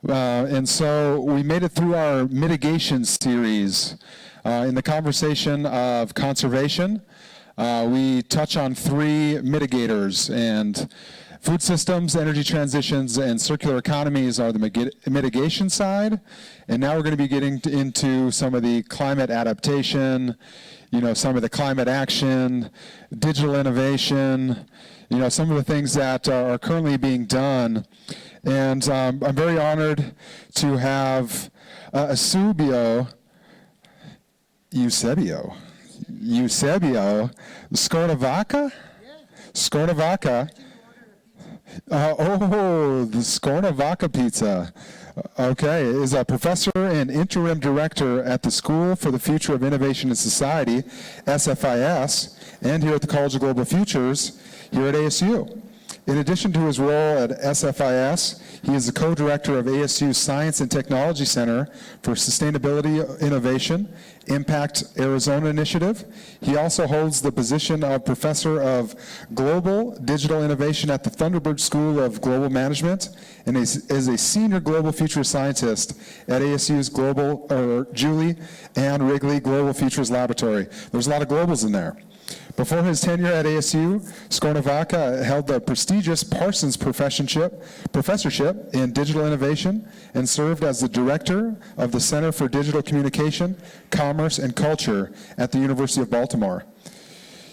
And so we made it through our mitigation series. In the conversation of conservation, we touch on 3 mitigators, and food systems, energy transitions, and circular economies are the mitigation side. And now we're going to be getting into some of the climate adaptation, some of the climate action, digital innovation, some of the things that are currently being done. And I'm very honored to have Eusebio Skornavaca? Skornavaca. The Skornavaca pizza. Okay, is a professor and interim director at the School for the Future of Innovation and Society, SFIS, and here at the College of Global Futures here at ASU. In addition to his role at SFIS, he is the co-director of ASU's Science and Technology Center for Sustainability Innovation, Impact Arizona Initiative. He also holds the position of Professor of Global Digital Innovation at the Thunderbird School of Global Management, and is a Senior Global Future Scientist at ASU's Julie Ann Wrigley Global Futures Laboratory. There's a lot of globals in there. Before his tenure at ASU, Skornavaca held the prestigious Parsons Professorship in Digital Innovation and served as the Director of the Center for Digital Communication, Commerce, and Culture at the University of Baltimore.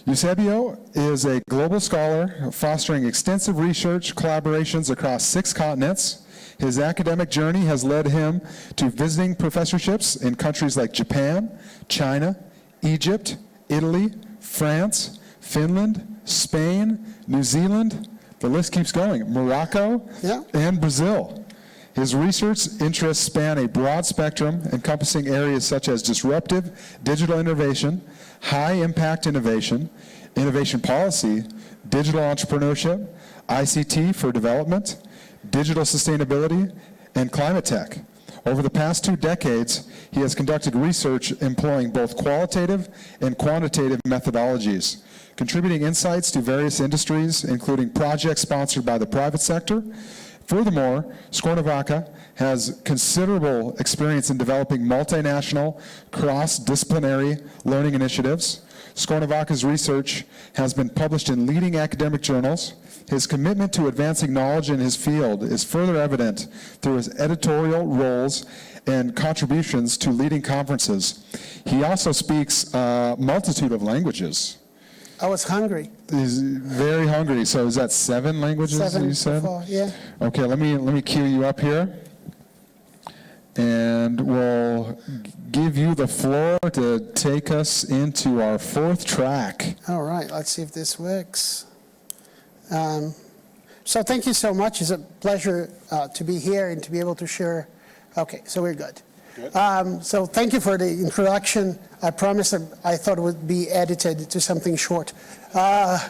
Eusebio is a global scholar fostering extensive research collaborations across 6 continents. His academic journey has led him to visiting professorships in countries like Japan, China, Egypt, Italy, France, Finland, Spain, New Zealand, the list keeps going, Morocco, and Brazil. His research interests span a broad spectrum encompassing areas such as disruptive digital innovation, high-impact innovation, innovation policy, digital entrepreneurship, ICT for development, digital sustainability, and climate tech. Over the past 2 decades, he has conducted research employing both qualitative and quantitative methodologies, contributing insights to various industries, including projects sponsored by the private sector. Furthermore, Skornavaca has considerable experience in developing multinational, cross-disciplinary learning initiatives. Skornavaca's research has been published in leading academic journals. His commitment to advancing knowledge in his field is further evident through his editorial roles and contributions to leading conferences. He also speaks a multitude of languages. I was hungry. He's very hungry. So is that 7 languages 7 you said? Before, yeah. Okay, let me cue you up here. And we'll give you the floor to take us into our 4th track. All right, let's see if this works. So thank you so much. It's a pleasure to be here and to be able to share. Okay, so we're good. So thank you for the introduction. I promised that I thought it would be edited to something short. As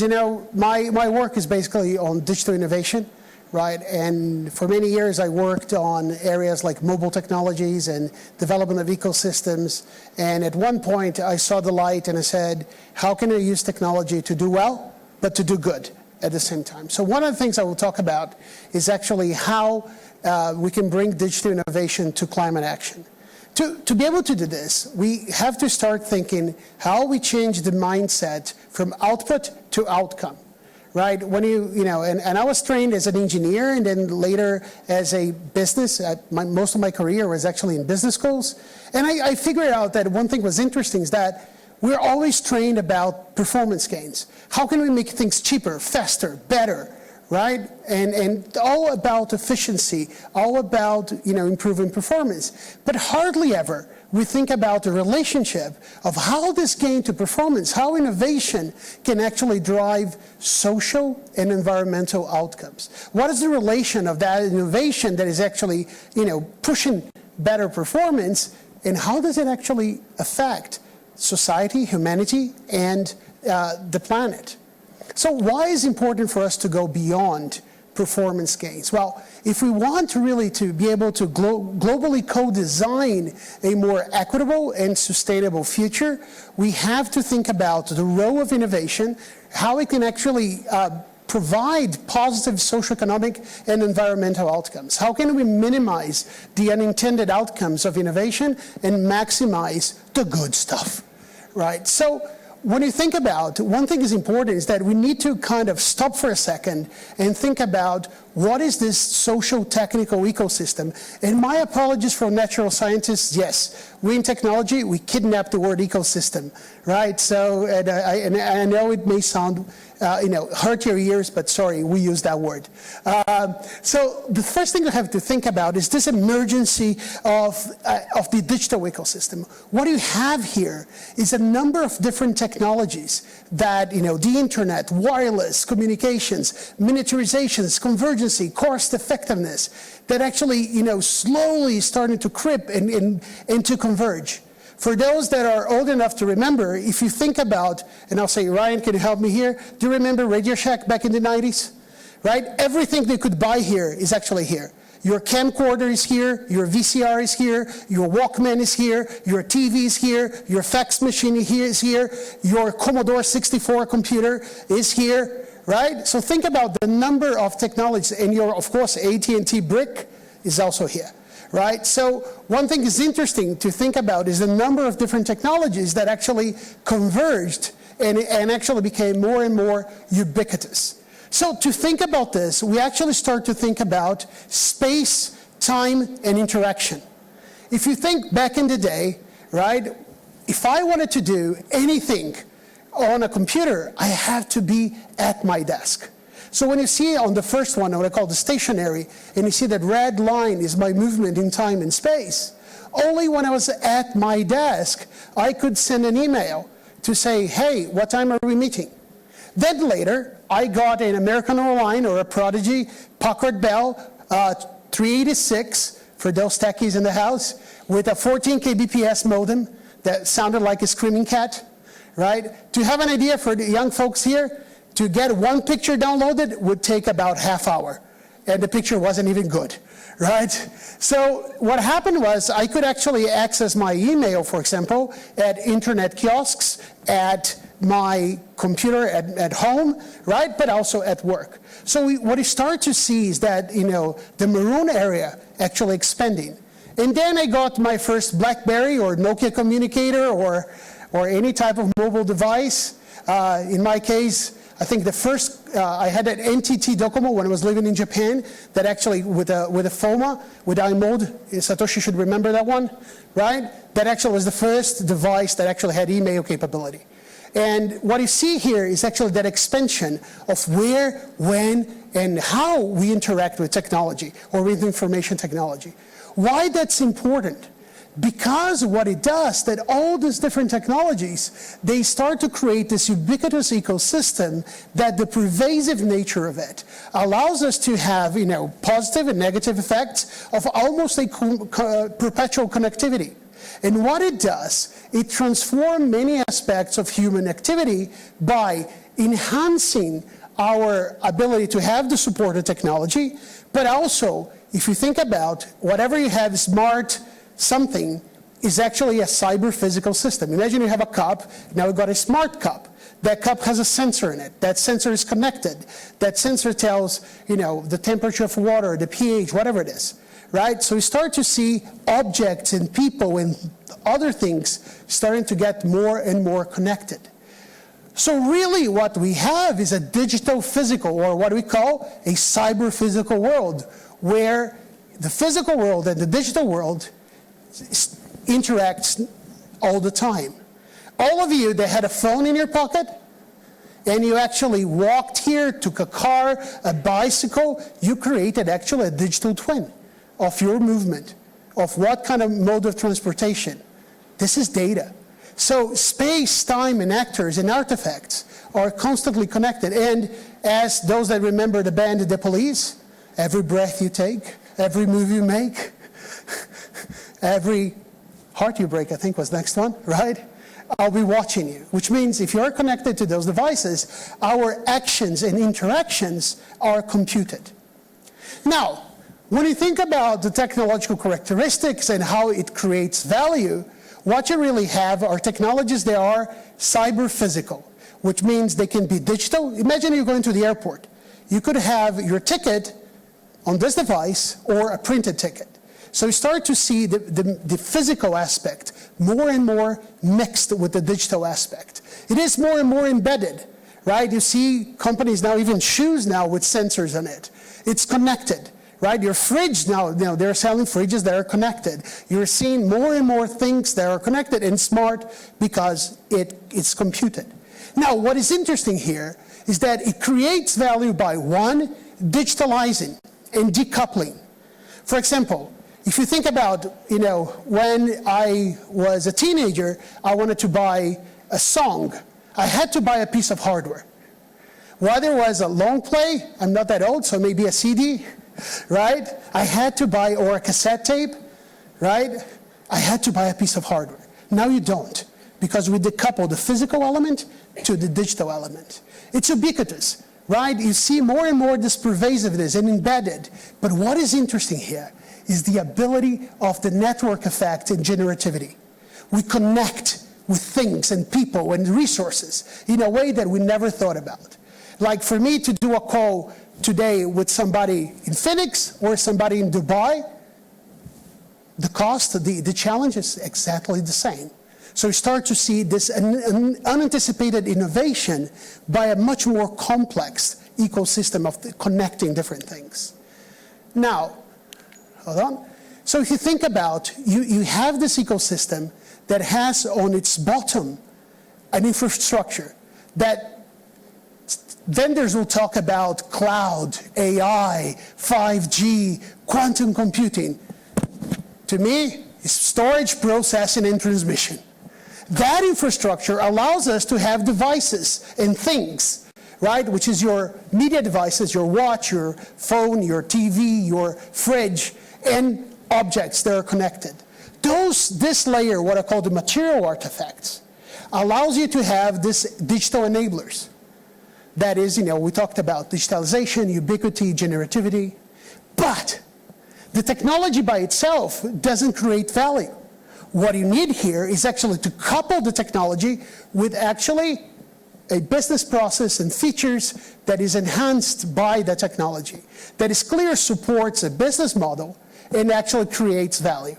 you know, my work is basically on digital innovation, right? And for many years, I worked on areas like mobile technologies and development of ecosystems. And at one point, I saw the light and I said, how can I use technology to do well, but to do good at the same time? So one of the things I will talk about is actually how we can bring digital innovation to climate action. To be able to do this, we have to start thinking how we change the mindset from output to outcome, right? When and I was trained as an engineer and then later as a business. Most of my career was actually in business schools. And I figured out that one thing was interesting is that we're always trained about performance gains. How can we make things cheaper, faster, better, right? And all about efficiency, all about improving performance. But hardly ever we think about the relationship of how this gain to performance, how innovation can actually drive social and environmental outcomes. What is the relation of that innovation that is actually pushing better performance, and how does it actually affect society, humanity, and the planet? So why is it important for us to go beyond performance gains? Well, if we want to really to be able to globally co-design a more equitable and sustainable future, we have to think about the role of innovation, how it can actually provide positive socioeconomic and environmental outcomes? How can we minimize the unintended outcomes of innovation and maximize the good stuff, right? So when you think about, one thing is important is that we need to kind of stop for a second and think about what is this social-technical ecosystem. And my apologies for natural scientists, yes, we in technology, we kidnap the word ecosystem, right? So, and I know it may sound, hurt your ears, but sorry, we use that word. So the first thing you have to think about is this emergency of the digital ecosystem. What you have here is a number of different technologies that, the internet, wireless, communications, miniaturizations, convergency, cost effectiveness, that actually, slowly starting to creep and to converge. For those that are old enough to remember, if you think about, and I'll say, Ryan, can you help me here? Do you remember Radio Shack back in the 90s? Right? Everything they could buy here is actually here. Your camcorder is here, your VCR is here, your Walkman is here, your TV is here, your fax machine is here, your Commodore 64 computer is here, right? So think about the number of technologies, and your, of course, AT&T brick is also here. Right? So one thing is interesting to think about is the number of different technologies that actually converged and actually became more and more ubiquitous. So to think about this, we actually start to think about space, time, and interaction. If you think back in the day, right, if I wanted to do anything on a computer, I have to be at my desk. So when you see on the first one, what I call the stationary, and you see that red line is my movement in time and space, only when I was at my desk, I could send an email to say, hey, what time are we meeting? Then later, I got an American Airlines or a Prodigy Packard Bell 386, for those techies in the house, with a 14 kbps modem that sounded like a screaming cat, right? To have an idea for the young folks here, to get one picture downloaded would take about half hour, and the picture wasn't even good, right? So what happened was I could actually access my email, for example, at internet kiosks, at my computer at home, right? But also at work. So what you start to see is that, the maroon area actually expanding. And then I got my first BlackBerry or Nokia communicator or any type of mobile device. In my case, I think the first, I had an NTT Docomo when I was living in Japan, that actually, with a FOMA, with iMode, Satoshi should remember that one, right? That actually was the first device that actually had email capability. And what you see here is actually that expansion of where, when, and how we interact with technology, or with information technology. Why that's important? Because what it does, that all these different technologies, they start to create this ubiquitous ecosystem that the pervasive nature of it allows us to have, positive and negative effects of almost a perpetual connectivity. And what it does, it transforms many aspects of human activity by enhancing our ability to have the supported technology, but also, if you think about whatever you have smart something is actually a cyber-physical system. Imagine you have a cup, now we've got a smart cup. That cup has a sensor in it. That sensor is connected. That sensor tells, the temperature of water, the pH, whatever it is, right? So we start to see objects and people and other things starting to get more and more connected. So really what we have is a digital physical, or what we call a cyber-physical world, where the physical world and the digital world interacts all the time. All of you that had a phone in your pocket, and you actually walked here, took a car, a bicycle, you created actually a digital twin of your movement, of what kind of mode of transportation. This is data. So space, time, and actors and artifacts are constantly connected. And as those that remember the band The Police, every breath you take, every move you make, every heart you break, I think was next one, right? I'll be watching you, which means if you're connected to those devices, our actions and interactions are computed. Now, when you think about the technological characteristics and how it creates value, what you really have are technologies that are cyber-physical, which means they can be digital. Imagine you're going to the airport. you could have your ticket on this device or a printed ticket. So you start to see the physical aspect more and more mixed with the digital aspect. It is more and more embedded, right? You see companies now, even shoes now with sensors on it. It's connected, right? Your fridge now, they're selling fridges that are connected. You're seeing more and more things that are connected and smart because it's computed. Now, what is interesting here is that it creates value by, one, digitalizing and decoupling. For example, if you think about, when I was a teenager, I wanted to buy a song. I had to buy a piece of hardware. Whether it was a long play, I'm not that old, so maybe a CD, right? I had to buy, or a cassette tape, right? I had to buy a piece of hardware. Now you don't, because we decouple the physical element to the digital element. It's ubiquitous, right? You see more and more this pervasiveness and embedded. But what is interesting here is the ability of the network effect and generativity. We connect with things and people and resources in a way that we never thought about. Like for me to do a call today with somebody in Phoenix or somebody in Dubai, the cost, the challenge is exactly the same. So you start to see this unanticipated innovation by a much more complex ecosystem of connecting different things. Now, hold on. So if you think about, you have this ecosystem that has on its bottom an infrastructure that vendors will talk about cloud, AI, 5G, quantum computing. To me, it's storage, processing, and transmission. That infrastructure allows us to have devices and things, right? Which is your media devices, your watch, your phone, your TV, your fridge, and objects that are connected. This layer, what I call the material artifacts, allows you to have this digital enablers. That is, we talked about digitalization, ubiquity, generativity. But the technology by itself doesn't create value. What you need here is actually to couple the technology with actually a business process and features that is enhanced by the technology, that is clear, supports a business model, and actually creates value.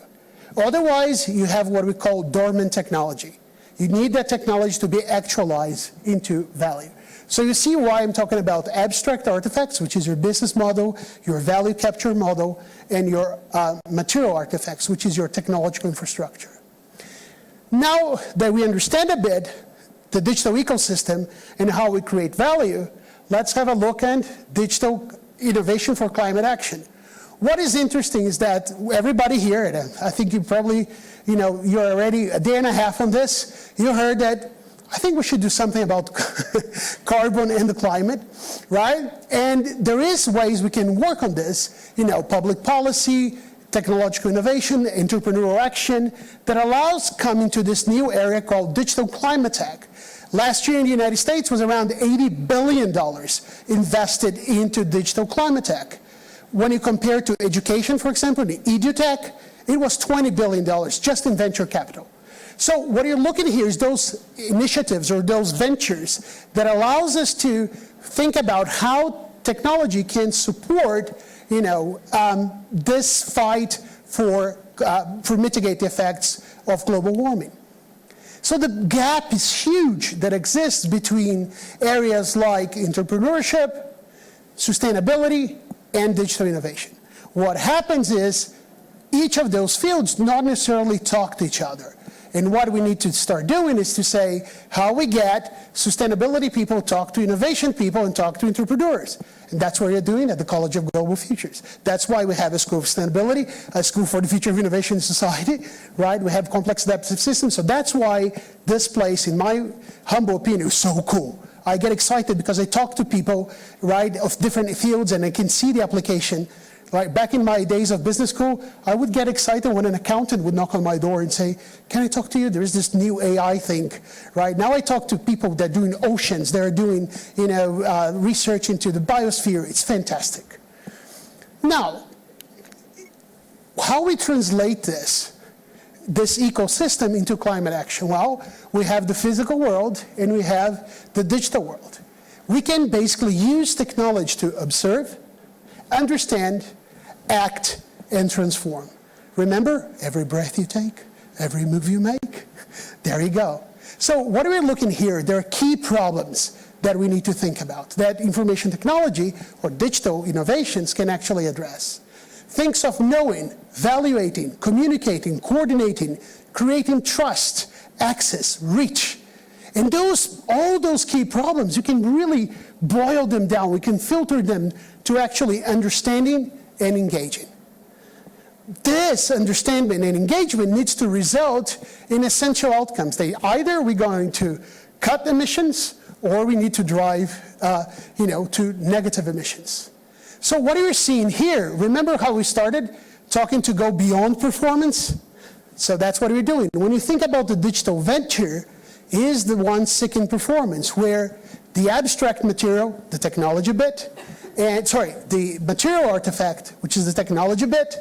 Otherwise, you have what we call dormant technology. You need that technology to be actualized into value. So you see why I'm talking about abstract artifacts, which is your business model, your value capture model, and your material artifacts, which is your technological infrastructure. Now that we understand a bit the digital ecosystem and how we create value, let's have a look at digital innovation for climate action. What is interesting is that everybody here, and I think you probably, you're already a day and a half on this, you heard that I think we should do something about carbon and the climate, right? And there is ways we can work on this, public policy, technological innovation, entrepreneurial action, that allows coming to this new area called digital climate tech. Last year in the United States was around $80 billion invested into digital climate tech. When you compare to education, for example, the EduTech, it was $20 billion just in venture capital. So what you're looking at here is those initiatives or those ventures that allows us to think about how technology can support, this fight for mitigate the effects of global warming. So the gap is huge that exists between areas like entrepreneurship, sustainability, and digital innovation. What happens is each of those fields not necessarily talk to each other. And what we need to start doing is to say how we get sustainability people talk to innovation people and talk to entrepreneurs. And that's what we're doing at the College of Global Futures. That's why we have a School of Sustainability, a School for the Future of Innovation in Society, right? We have complex adaptive systems. So that's why this place, in my humble opinion, is so cool. I get excited because I talk to people, right, of different fields and I can see the application. Right, back in my days of business school, I would get excited when an accountant would knock on my door and say, "Can I talk to you? There is this new AI thing." Right now, I talk to people that are doing oceans, they're doing, research into the biosphere. It's fantastic. Now, how we translate this ecosystem into climate action? Well, we have the physical world and we have the digital world. we can basically use technology to observe, understand, act, and transform. Remember, every breath you take, every move you make, there you go. So what are we looking here? There are key problems that we need to think about that information technology or digital innovations can actually address. Things of knowing, evaluating, communicating, coordinating, creating trust, access, reach. And all those key problems, you can really boil them down. We can filter them to actually understanding and engaging. This understanding and engagement needs to result in essential outcomes. Either we're going to cut emissions or we need to drive to negative emissions. So what are you seeing here? Remember how we started talking to go beyond performance? So that's what we're doing. When you think about the digital venture, is the one seeking performance, where the abstract material, the technology bit, the material artifact, which is the technology bit,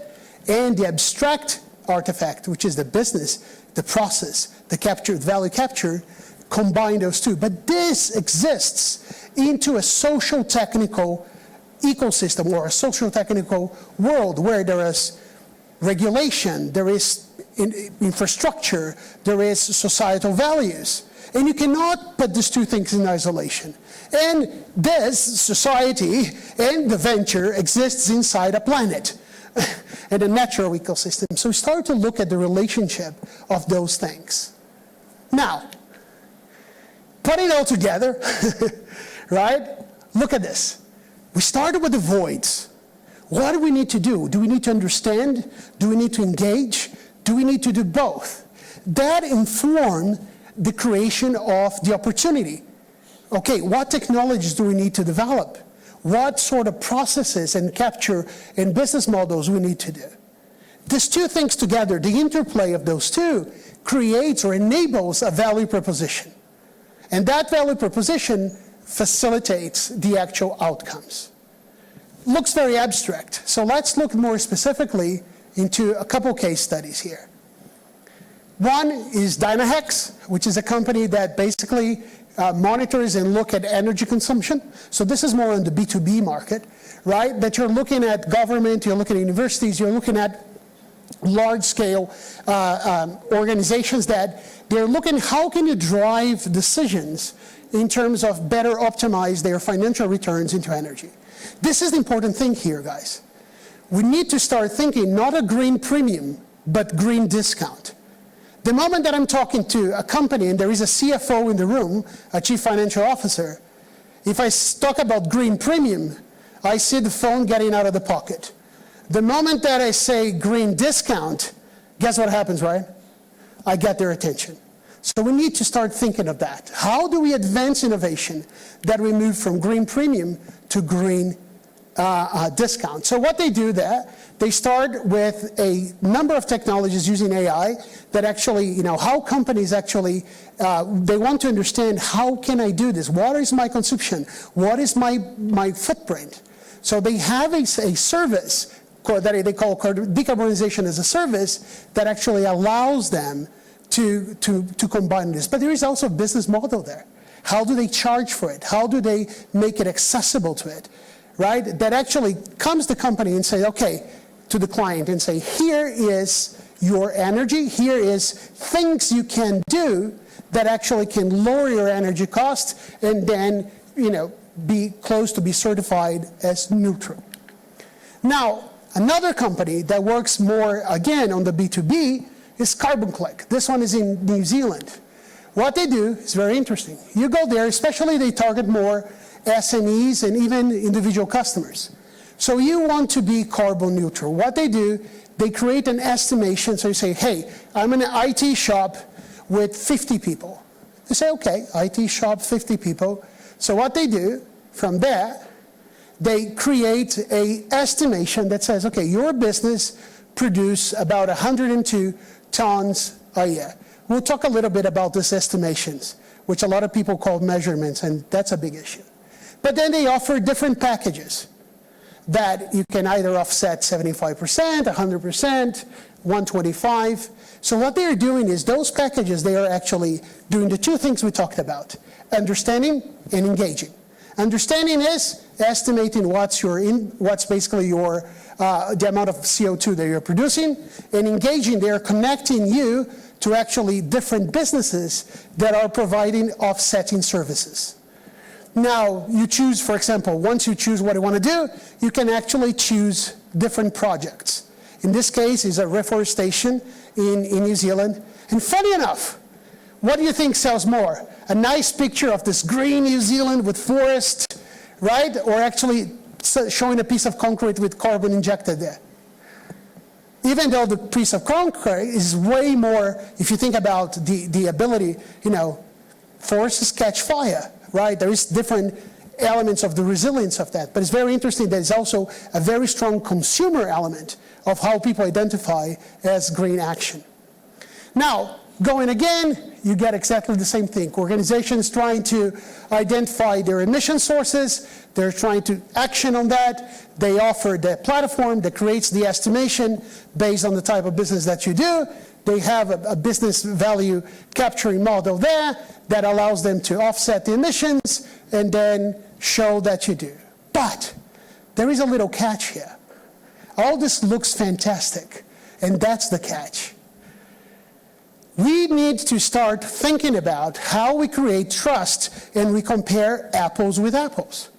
and the abstract artifact, which is the business, the process, the value capture, combine those two. But this exists into a social technical ecosystem or a social technical world where there is regulation, there is infrastructure, there is societal values. And you cannot put these two things in isolation. And this society and the venture exists inside a planet and a natural ecosystem. So we start to look at the relationship of those things. Now, put it all together, right? Look at this. We started with the voids. What do we need to do? Do we need to understand? Do we need to engage? Do we need to do both? That informed the creation of the opportunity. Okay, what technologies do we need to develop? What sort of processes and capture and business models we need to do? These two things together, the interplay of those two, creates or enables a value proposition. And that value proposition facilitates the actual outcomes. Looks very abstract. So let's look more specifically into a couple case studies here. One is Dynahex, which is a company that basically monitors and look at energy consumption. So this is more on the B2B market, right? That you're looking at government, you're looking at universities, you're looking at large-scale organizations that they're looking how can you drive decisions in terms of better optimize their financial returns into energy. This is the important thing here, guys. We need to start thinking not a green premium, but green discount. The moment that I'm talking to a company and there is a CFO in the room, a chief financial officer, if I talk about green premium, I see the phone getting out of the pocket. The moment that I say green discount, guess what happens, right? I get their attention. So we need to start thinking of that. How do we advance innovation that we move from green premium to green discount? So what they do there, they start with a number of technologies using AI that actually, how companies actually, they want to understand how can I do this? What is my consumption? What is my footprint? So they have a service that they call decarbonization as a service that actually allows them to combine this. But there is also a business model there. How do they charge for it? How do they make it accessible to it? Right? That actually comes to the company and say, okay, to the client and say, here is your energy, here is things you can do that actually can lower your energy costs and then, be close to be certified as neutral. Now, another company that works more, again, on the B2B is Carbon Click. This one is in New Zealand. What they do is very interesting. You go there, especially they target more SMEs and even individual customers. So you want to be carbon neutral. What they do, they create an estimation. So you say, hey, I'm in an IT shop with 50 people. They say, okay, IT shop, 50 people. So what they do from there, they create an estimation that says, okay, your business produces about 102 tons a year. We'll talk a little bit about these estimations, which a lot of people call measurements, and that's a big issue. But then they offer different packages that you can either offset 75%, 100%, 125. So what they are doing is those packages, they are actually doing the two things we talked about, understanding and engaging. Understanding is estimating what's basically your the amount of CO2 that you're producing, and engaging there, connecting you to actually different businesses that are providing offsetting services. Now, you choose, for example, once you choose what you want to do, you can actually choose different projects. In this case, is a reforestation in New Zealand. And funny enough, what do you think sells more? A nice picture of this green New Zealand with forest, right? Or actually showing a piece of concrete with carbon injected there. Even though the piece of concrete is way more, if you think about the ability, forests catch fire, right? There is different elements of the resilience of that. But it's very interesting that there's also a very strong consumer element of how people identify as green action. Now, going again, you get exactly the same thing. Organizations trying to identify their emission sources, they're trying to action on that. They offer the platform that creates the estimation based on the type of business that you do. They have a business value capturing model there that allows them to offset the emissions and then show that you do. But there is a little catch here. All this looks fantastic, and that's the catch. We need to start thinking about how we create trust and we compare apples with apples.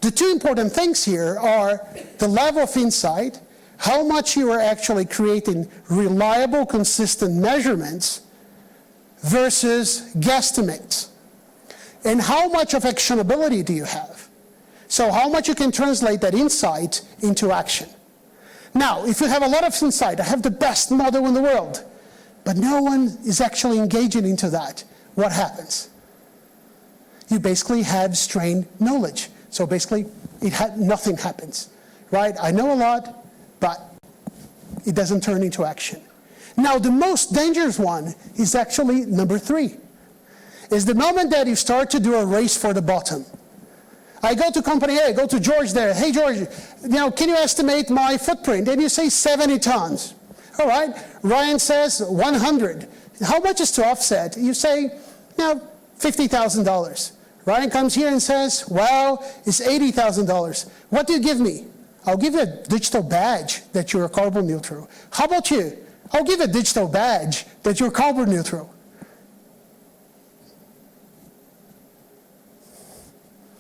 The two important things here are the level of insight, how much you are actually creating reliable, consistent measurements versus guesstimates. And how much of actionability do you have? So how much you can translate that insight into action. Now, if you have a lot of insight, I have the best model in the world, but no one is actually engaging into that, what happens? You basically have strained knowledge. So basically, nothing happens, right? I know a lot, but it doesn't turn into action. Now, the most dangerous one is actually number 3. Is the moment that you start to do a race for the bottom. I go to company A, go to George there. Hey, George, can you estimate my footprint? And you say 70 tons. All right. Ryan says 100. How much is to offset? You say, $50,000. Ryan comes here and says, well, it's $80,000. What do you give me? I'll give you a digital badge that you're carbon neutral. How about you? I'll give you a digital badge that you're carbon neutral.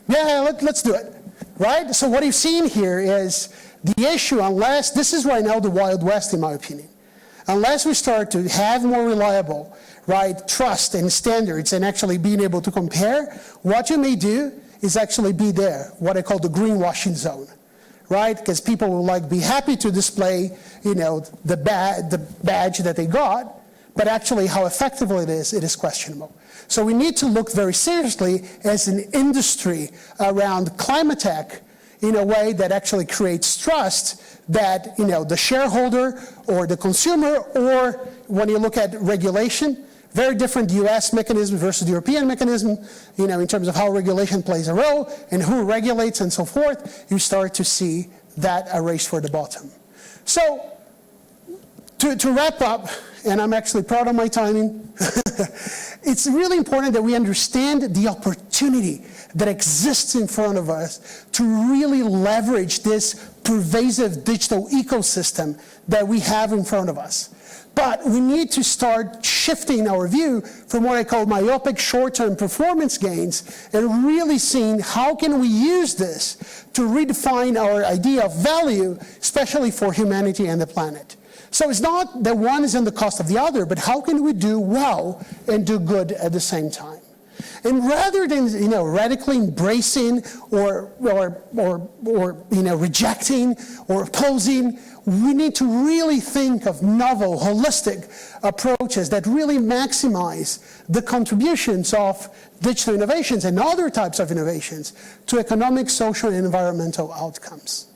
Yeah, let's do it, right? So what you've seen here is the issue, unless, this is right now the Wild West in my opinion, unless we start to have more reliable, right, trust and standards and actually being able to compare, what you may do is actually be there, what I call the greenwashing zone, right? Because people will be happy to display, the badge that they got, but actually how effective it is questionable. So we need to look very seriously as an industry around climate tech in a way that actually creates trust that the shareholder or the consumer, or when you look at regulation, very different US mechanism versus the European mechanism, in terms of how regulation plays a role and who regulates and so forth, you start to see that a race for the bottom. So to wrap up, and I'm actually proud of my timing, it's really important that we understand the opportunity that exists in front of us to really leverage this pervasive digital ecosystem that we have in front of us. But we need to start shifting our view from what I call myopic short-term performance gains and really seeing how can we use this to redefine our idea of value, especially for humanity and the planet. So it's not that one is in the cost of the other, but how can we do well and do good at the same time? And rather than radically embracing or rejecting or opposing, we need to really think of novel, holistic approaches that really maximize the contributions of digital innovations and other types of innovations to economic, social, and environmental outcomes.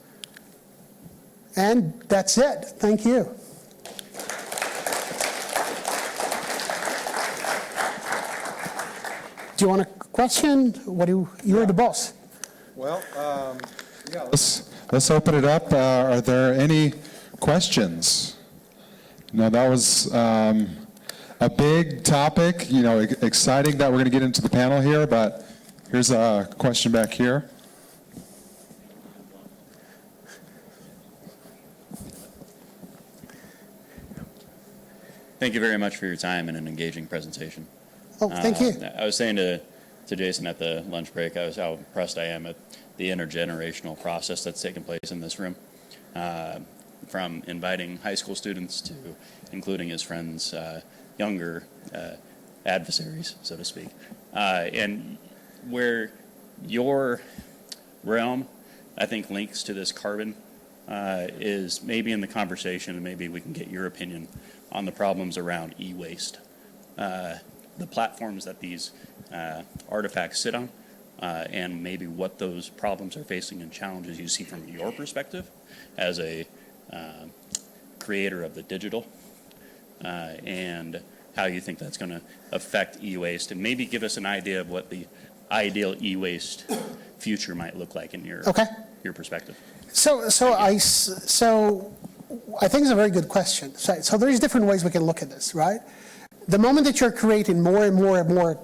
And that's it. Thank you. Do you want a question? You're the boss. Well, yeah, let's open it up. Are there any questions? No, that was a big topic. Exciting that we're going to get into the panel here, but Here's a question back here. Thank you very much for your time and an engaging presentation. Oh, thank you. I was saying to Jason at the lunch break, how impressed I am at the intergenerational process that's taken place in this room. From inviting high school students to including his friends' younger adversaries, so to speak. And where your realm, I think, links to this carbon is maybe in the conversation, and maybe we can get your opinion on the problems around e-waste. The platforms that these artifacts sit on, and maybe what those problems are facing and challenges you see from your perspective as a creator of the digital, and how you think that's going to affect e-waste, and maybe give us an idea of what the ideal e-waste future might look like in your perspective. So I think it's a very good question. So there's different ways we can look at this, right? The moment that you're creating more and more and more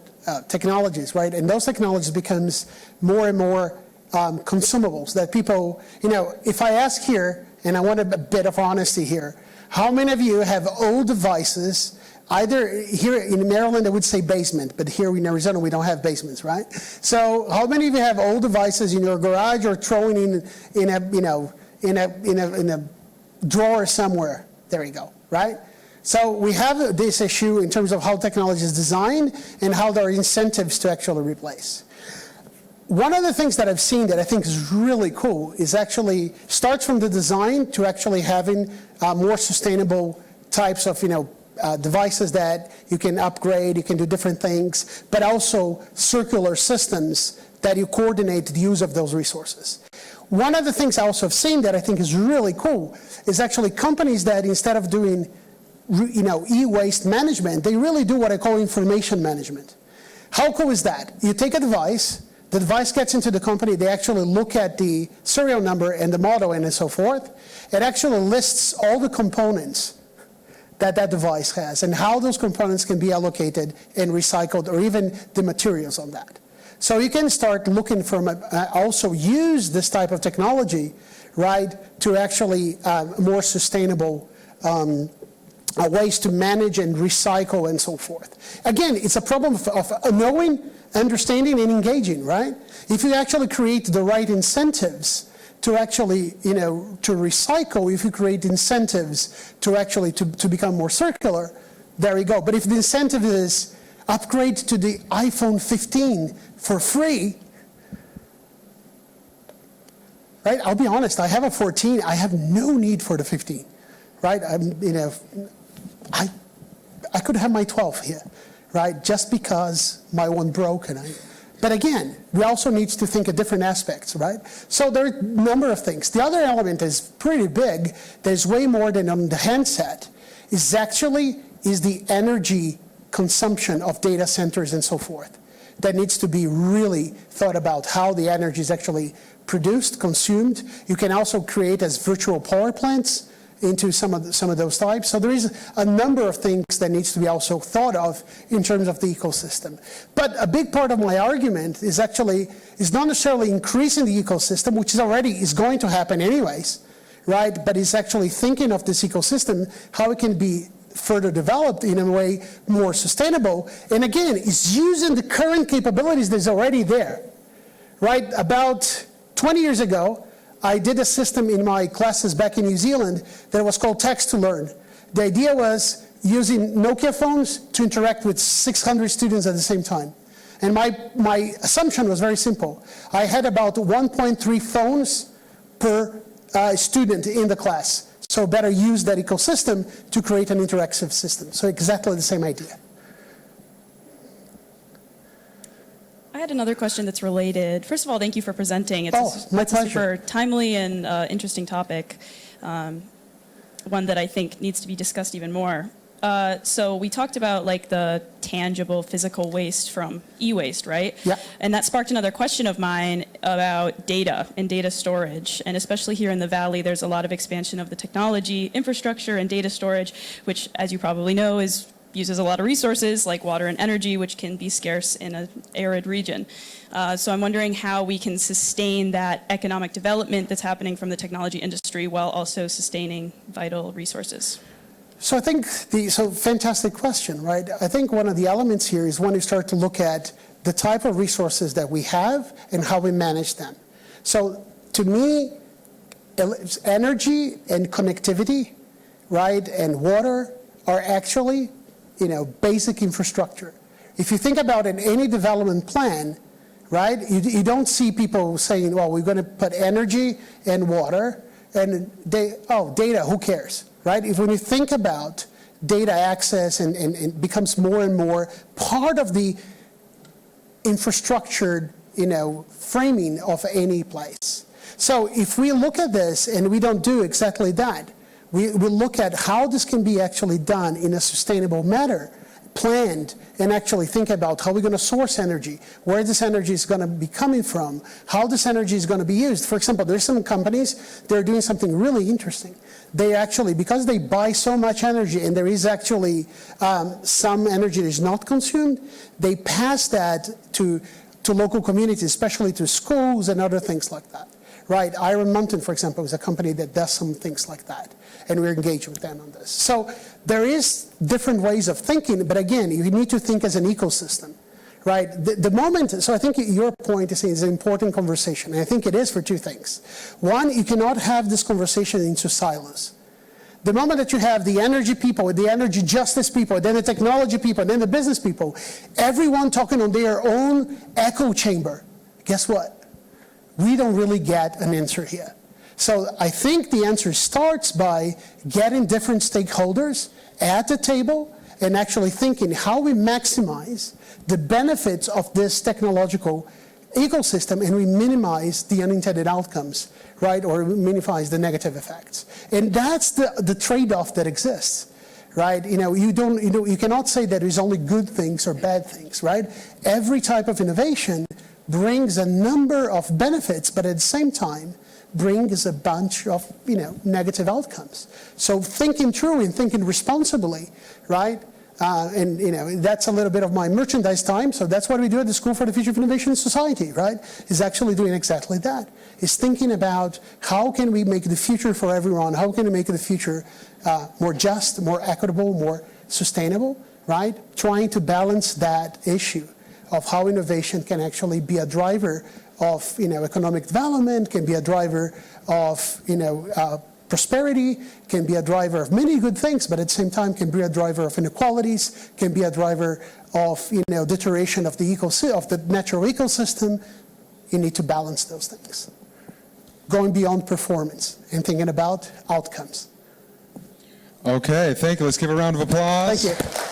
technologies, right, and those technologies becomes more and more consumables that people, if I ask here, and I want a bit of honesty here, how many of you have old devices? Either here in Maryland, I would say basement, but here in Arizona, we don't have basements, right? So how many of you have old devices in your garage or throwing in a drawer somewhere? There you go, right? So we have this issue in terms of how technology is designed and how there are incentives to actually replace. One of the things that I've seen that I think is really cool is actually starts from the design to actually having more sustainable types of, devices that you can upgrade, you can do different things, but also circular systems that you coordinate the use of those resources. One of the things I also have seen that I think is really cool is actually companies that instead of doing e-waste management, they really do what I call information management. How cool is that? You take a device, the device gets into the company, they actually look at the serial number and the model and so forth. It actually lists all the components that device has and how those components can be allocated and recycled, or even the materials on that. So you can start looking for, also use this type of technology, right, to actually more sustainable ways to manage and recycle and so forth. Again, it's a problem of knowing, understanding, and engaging, right? If you actually create the right incentives to actually, to recycle, if you create incentives to actually to become more circular, there you go. But if the incentive is upgrade to the iPhone 15 for free, right? I'll be honest, I have a 14, I have no need for the 15, right? I could have my 12 here, right? Just because my one broke but again, we also need to think of different aspects, right? So there are a number of things. The other element is pretty big. There's way more than on the handset. Is the energy consumption of data centers and so forth. That needs to be really thought about how the energy is actually produced, consumed. You can also create as virtual power plants into some of those types. So there is a number of things that needs to be also thought of in terms of the ecosystem. But a big part of my argument is not necessarily increasing the ecosystem, which is going to happen anyways, right? But it's actually thinking of this ecosystem, how it can be further developed in a way more sustainable. And again, it's using the current capabilities that's already there, right? About 20 years ago, I did a system in my classes back in New Zealand that was called Text to Learn. The idea was using Nokia phones to interact with 600 students at the same time. And my assumption was very simple. I had about 1.3 phones per student in the class. So better use that ecosystem to create an interactive system. So exactly the same idea. I had another question that's related. First of all, thank you for presenting. My pleasure. It's a super timely and interesting topic, one that I think needs to be discussed even more. So we talked about the tangible physical waste from e-waste, right? Yeah. And that sparked another question of mine about data and data storage. And especially here in the Valley, there's a lot of expansion of the technology, infrastructure, and data storage, which, as you probably know, is uses a lot of resources like water and energy, which can be scarce in an arid region. So I'm wondering how we can sustain that economic development that's happening from the technology industry while also sustaining vital resources. So I think fantastic question, right? I think one of the elements here is when you start to look at the type of resources that we have and how we manage them. So to me, energy and connectivity, right, and water are actually, basic infrastructure. If you think about in any development plan, right, you don't see people saying, well, we're going to put energy and water, and data, who cares, right? When you think about data access and becomes more and more part of the infrastructure, framing of any place. So if we look at this and we don't do exactly that, we look at how this can be actually done in a sustainable manner, planned, and actually think about how we're going to source energy, where this energy is going to be coming from, how this energy is going to be used. For example, there's some companies, they're doing something really interesting. They actually, because they buy so much energy and there is actually some energy that is not consumed, they pass that to local communities, especially to schools and other things like that. Right, Iron Mountain, for example, is a company that does some things like that, and we're engaged with them on this. So there is different ways of thinking, but again, you need to think as an ecosystem, right? The moment, so I think your point is an important conversation, and I think it is for two things. One, you cannot have this conversation into silence. The moment that you have the energy people, the energy justice people, then the technology people, then the business people, everyone talking on their own echo chamber, guess what? We don't really get an answer here. So I think the answer starts by getting different stakeholders at the table and actually thinking how we maximize the benefits of this technological ecosystem and we minimize the unintended outcomes, right, or minimize the negative effects. And that's the trade-off that exists, right? You cannot say that there's only good things or bad things, right? Every type of innovation brings a number of benefits, but at the same time brings a bunch of negative outcomes. So thinking through and thinking responsibly, right? And that's a little bit of my merchandise time. So that's what we do at the School for the Future of Innovation and Society, right? Is actually doing exactly that. Is thinking about how can we make the future for everyone? How can we make the future more just, more equitable, more sustainable, right? Trying to balance that issue of how innovation can actually be a driver of economic development, can be a driver of prosperity, can be a driver of many good things, but at the same time can be a driver of inequalities, can be a driver of deterioration of the natural ecosystem. You need to balance those things, going beyond performance and thinking about outcomes. Okay, thank you. Let's give a round of applause. Thank you.